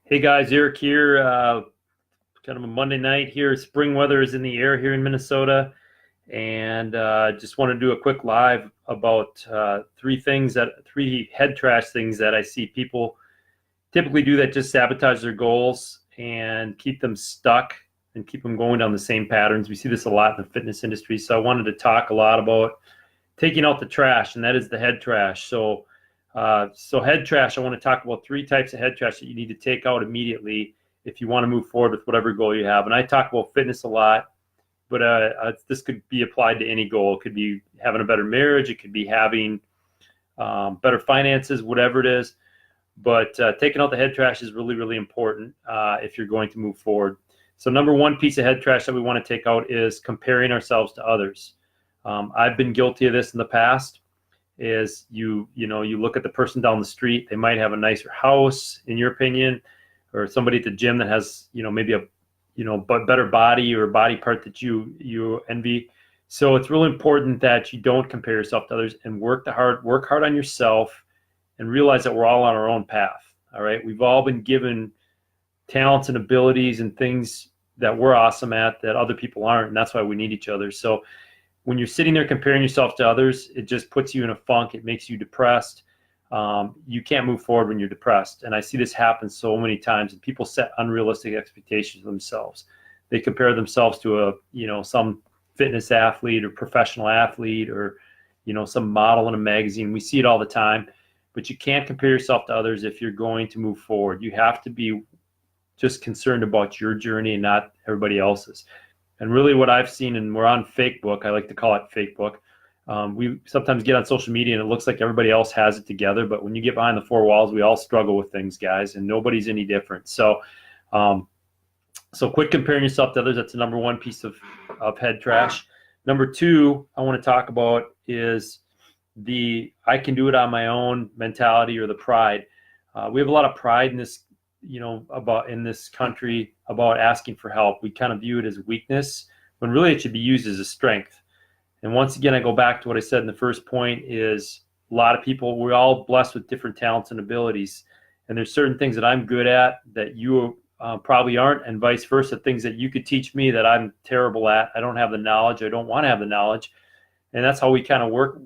Hey guys, Eric here. Kind of a Monday night here. Spring weather is in the air here in Minnesota, and just want to do a quick live about three head trash things that I see people typically do that just sabotage their goals and keep them stuck and keep them going down the same patterns. We see this a lot in the fitness industry, so I wanted to talk a lot about taking out the trash, and that is the head trash. So head trash, I want to talk about three types of head trash that you need to take out immediately if you want to move forward with whatever goal you have. And I talk about fitness a lot, but this could be applied to any goal. It could be having a better marriage. It could be having better finances, whatever it is. But taking out the head trash is really, really important if you're going to move forward. So number one piece of head trash that we want to take out is comparing ourselves to others. I've been guilty of this in the past. Is you look at the person down the street, they might have a nicer house in your opinion, or somebody at the gym that has maybe a better body or body part that you envy. So it's really important that you don't compare yourself to others and work hard on yourself and realize that we're all on our own path. All right, we've all been given talents and abilities and things that we're awesome at that other people aren't, and that's why we need each other. So when you're sitting there comparing yourself to others, it just puts you in a funk. It makes you depressed. You can't move forward when you're depressed. And I see this happen so many times. And people set unrealistic expectations of themselves. They compare themselves to some fitness athlete or professional athlete or, some model in a magazine. We see it all the time. But you can't compare yourself to others if you're going to move forward. You have to be just concerned about your journey and not everybody else's. And really what I've seen, and we're on Facebook, I like to call it Facebook. We sometimes get on social media and it looks like everybody else has it together, but when you get behind the four walls, we all struggle with things, guys, and nobody's any different. So quit comparing yourself to others. That's the number one piece of head trash. Number two, I want to talk about is the I can do it on my own mentality or the pride. We have a lot of pride in this in this country about asking for help. We kind of view it as weakness when really it should be used as a strength. And once again, I go back to what I said in the first point is a lot of people, we're all blessed with different talents and abilities. And there's certain things that I'm good at that you probably aren't, and vice versa, things that you could teach me that I'm terrible at. I don't have the knowledge. I don't want to have the knowledge. And that's how we kind of work,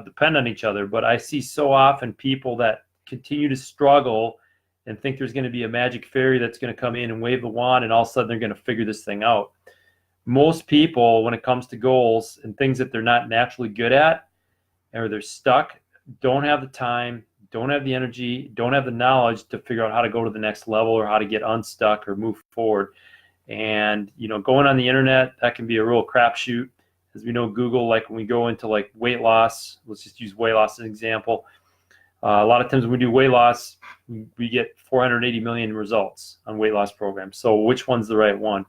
depend on each other. But I see so often people that continue to struggle and think there's going to be a magic fairy that's going to come in and wave the wand and all of a sudden they're going to figure this thing out. Most people, when it comes to goals and things that they're not naturally good at or they're stuck, don't have the time, don't have the energy, don't have the knowledge to figure out how to go to the next level or how to get unstuck or move forward. And, going on the internet, that can be a real crapshoot. As we know, Google, like when we go into like weight loss, let's just use weight loss as an example. A lot of times when we do weight loss, we get 480 million results on weight loss programs. So which one's the right one?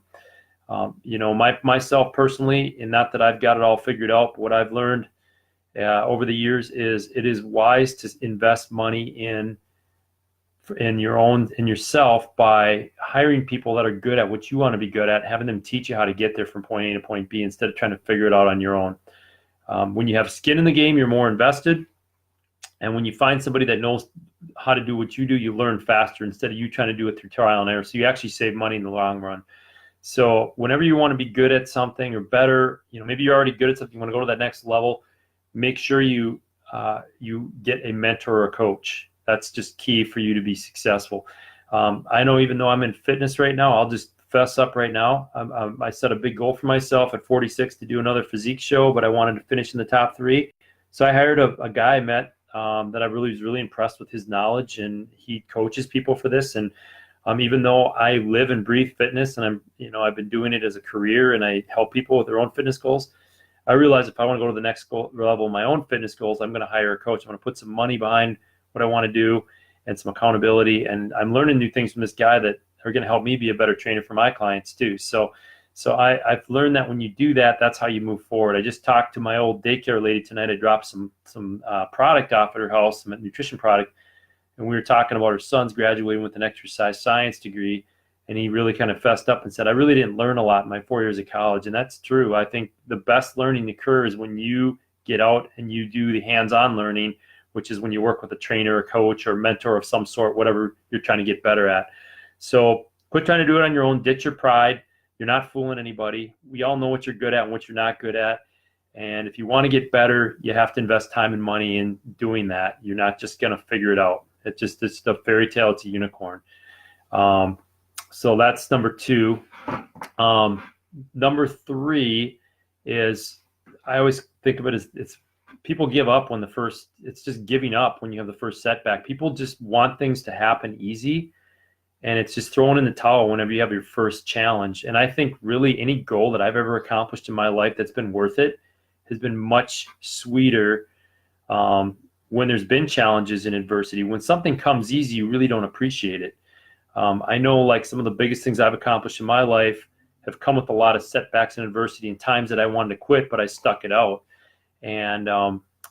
Myself personally, and not that I've got it all figured out, but what I've learned over the years is it is wise to invest money in yourself by hiring people that are good at what you want to be good at, having them teach you how to get there from point A to point B instead of trying to figure it out on your own. When you have skin in the game, you're more invested. And when you find somebody that knows how to do what you do, you learn faster instead of you trying to do it through trial and error. So you actually save money in the long run. So whenever you want to be good at something or better, maybe you're already good at something, you want to go to that next level, make sure you get a mentor or a coach. That's just key for you to be successful. I know even though I'm in fitness right now, I'll just fess up right now. I set a big goal for myself at 46 to do another physique show, but I wanted to finish in the top 3. So I hired a guy I met that I was really impressed with his knowledge, and he coaches people for this. And even though I live and breathe fitness, and I've been doing it as a career, and I help people with their own fitness goals, I realize if I want to go to the next level of my own fitness goals, I'm going to hire a coach. I'm going to put some money behind what I want to do and some accountability. And I'm learning new things from this guy that are going to help me be a better trainer for my clients too. So I've learned that when you do that, that's how you move forward. I just talked to my old daycare lady tonight. I dropped some product off at her house, some nutrition product, and we were talking about her son's graduating with an exercise science degree, and he really kind of fessed up and said, I really didn't learn a lot in my 4 years of college. And that's true. I think the best learning occurs when you get out and you do the hands-on learning, which is when you work with a trainer, a coach, or mentor of some sort, whatever you're trying to get better at. So quit trying to do it on your own. Ditch your pride. You're not fooling anybody. We all know what you're good at and what you're not good at. And if you want to get better, you have to invest time and money in doing that. You're not just going to figure it out. It's a fairy tale. It's a unicorn. So that's number 2. Number 3 is, I always think of it as, it's people give up when it's just giving up when you have the first setback. People just want things to happen easy, and it's just throwing in the towel whenever you have your first challenge. And I think really any goal that I've ever accomplished in my life that's been worth it has been much sweeter when there's been challenges and adversity. When something comes easy, you really don't appreciate it. I know like some of the biggest things I've accomplished in my life have come with a lot of setbacks and adversity and times that I wanted to quit, but I stuck it out. And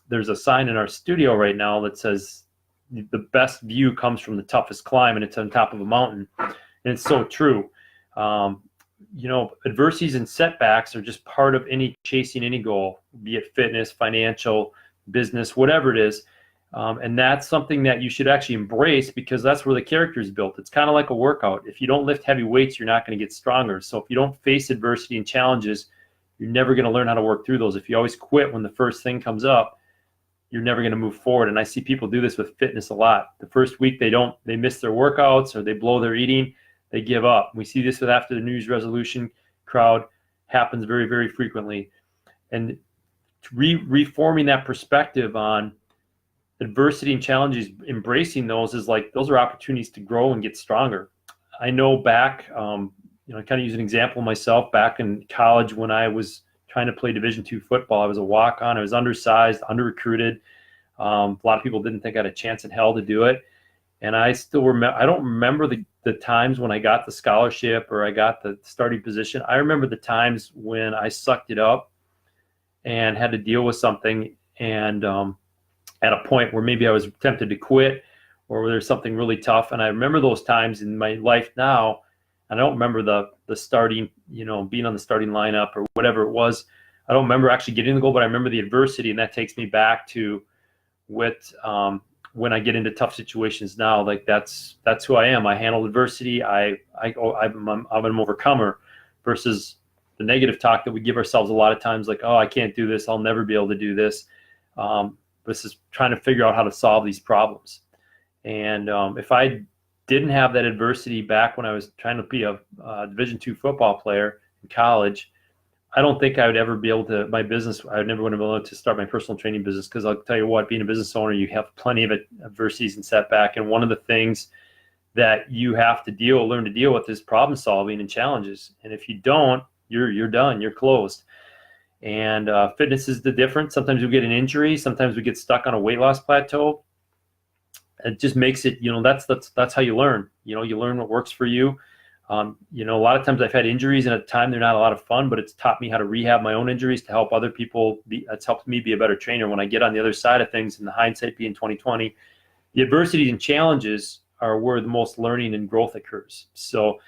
there's a sign in our studio right now that says the best view comes from the toughest climb, and it's on top of a mountain. And it's so true. Adversities and setbacks are just part of chasing any goal, be it fitness, financial, business, whatever it is. And that's something that you should actually embrace, because that's where the character is built. It's kind of like a workout. If you don't lift heavy weights, you're not going to get stronger. So if you don't face adversity and challenges, you're never going to learn how to work through those. If you always quit when the first thing comes up, you're never going to move forward. And I see people do this with fitness a lot. The first week they miss their workouts, or they blow their eating, they give up. We see this with after the New Year's resolution crowd happens very, very frequently. And reforming that perspective on adversity and challenges, embracing those is like, those are opportunities to grow and get stronger. I know back, I kind of use an example of myself back in college when I was trying to play Division II football. I was a walk-on. I was undersized, under-recruited. A lot of people didn't think I had a chance in hell to do it. And I still remember, I don't remember the times when I got the scholarship or I got the starting position. I remember the times when I sucked it up and had to deal with something, and at a point where maybe I was tempted to quit, or where there's something really tough. And I remember those times in my life now. And I don't remember the starting, being on the starting lineup or whatever it was. I don't remember actually getting the goal, but I remember the adversity, and that takes me back to what when I get into tough situations now. Like that's who I am. I handle adversity. I'm an overcomer, versus the negative talk that we give ourselves a lot of times, like, oh, I can't do this. I'll never be able to do this. This is trying to figure out how to solve these problems. And if I didn't have that adversity back when I was trying to be a Division II football player in college, I don't think I would ever be able to, I would never want to be able to start my personal training business, because I'll tell you what, being a business owner, you have plenty of adversities and setback. And one of the things that you have to learn to deal with is problem solving and challenges. And if you don't, you're done, you're closed. And fitness is the difference. Sometimes we get an injury. Sometimes we get stuck on a weight loss plateau. It just makes it, that's how you learn. You learn what works for you. A lot of times I've had injuries, and at the time they're not a lot of fun, but it's taught me how to rehab my own injuries to help other people. It's helped me be a better trainer when I get on the other side of things. And the hindsight being 2020, the adversities and challenges are where the most learning and growth occurs. So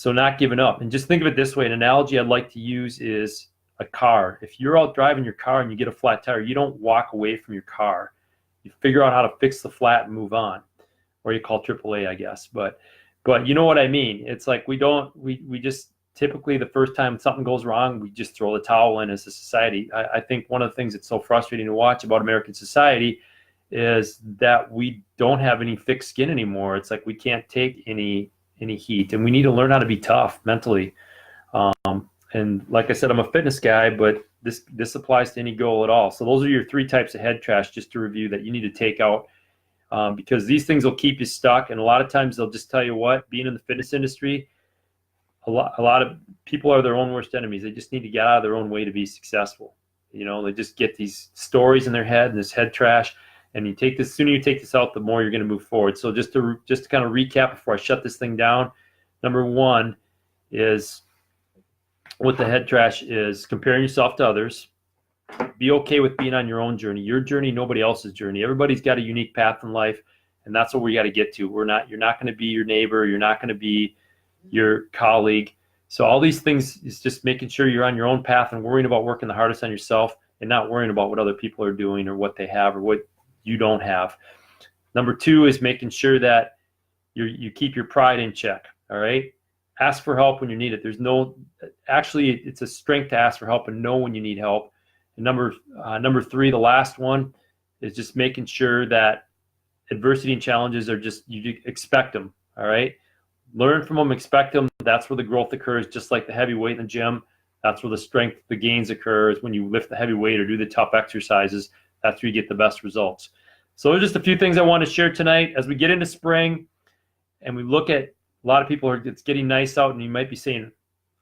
not giving up. And just think of it this way. An analogy I'd like to use is a car. If you're out driving your car and you get a flat tire, you don't walk away from your car. You figure out how to fix the flat and move on, or you call AAA, I guess. But you know what I mean? It's like we just typically the first time something goes wrong, we just throw the towel in as a society. I think one of the things that's so frustrating to watch about American society is that we don't have any thick skin anymore. It's like we can't take any heat, and we need to learn how to be tough mentally. And like I said, I'm a fitness guy, but this applies to any goal at all. So those are your 3 types of head trash, just to review, that you need to take out, because these things will keep you stuck. And a lot of times they'll just tell you what, being in the fitness industry, a lot of people are their own worst enemies. They just need to get out of their own way to be successful. They just get these stories in their head and this head trash. And the sooner you take this out, the more you're going to move forward. So just to kind of recap before I shut this thing down, number 1 is, what the head trash is, comparing yourself to others. Be okay with being on your own journey. Your journey, nobody else's journey. Everybody's got a unique path in life, and that's what we got to get to. You're not going to be your neighbor. You're not going to be your colleague. So all these things is just making sure you're on your own path and worrying about working the hardest on yourself, and not worrying about what other people are doing or what they have or what you don't have. Number 2 is making sure that you keep your pride in check. All right. Ask for help when you need it. Actually, it's a strength to ask for help and know when you need help. And number three, the last one, is just making sure that adversity and challenges are you expect them. All right. Learn from them, expect them. That's where the growth occurs, just like the heavy weight in the gym. That's where the strength, the gains occurs when you lift the heavy weight or do the tough exercises. That's where you get the best results. So there's just a few things I want to share tonight as we get into spring and we look at a lot of people it's getting nice out and you might be saying,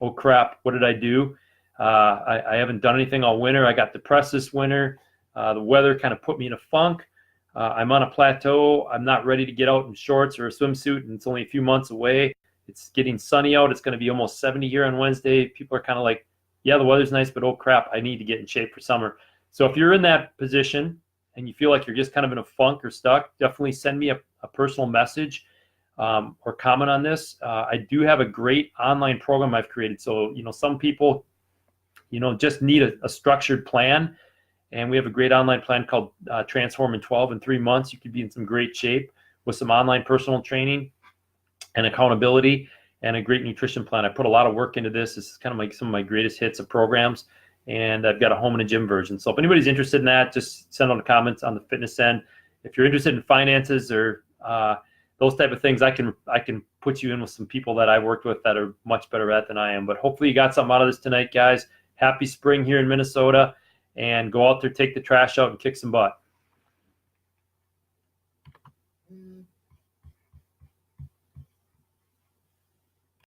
oh crap, what did I do? I haven't done anything all winter. I got depressed this winter. The weather kind of put me in a funk. I'm on a plateau. I'm not ready to get out in shorts or a swimsuit, and it's only a few months away. It's getting sunny out. It's going to be almost 70 here on Wednesday. People are kind of like, yeah, the weather's nice, but oh crap, I need to get in shape for summer. So if you're in that position and you feel like you're just kind of in a funk or stuck, definitely send me a personal message or comment on this. I do have a great online program I've created. So, some people, just need a structured plan. And we have a great online plan called Transform in 12. In 3 months, you could be in some great shape with some online personal training and accountability and a great nutrition plan. I put a lot of work into this. This is kind of like some of my greatest hits of programs. And I've got a home and a gym version. So if anybody's interested in that, just send out the comments on the fitness end. If you're interested in finances or those type of things, I can put you in with some people that I've worked with that are much better at than I am. But hopefully you got something out of this tonight, guys. Happy spring here in Minnesota. And go out there, take the trash out, and kick some butt.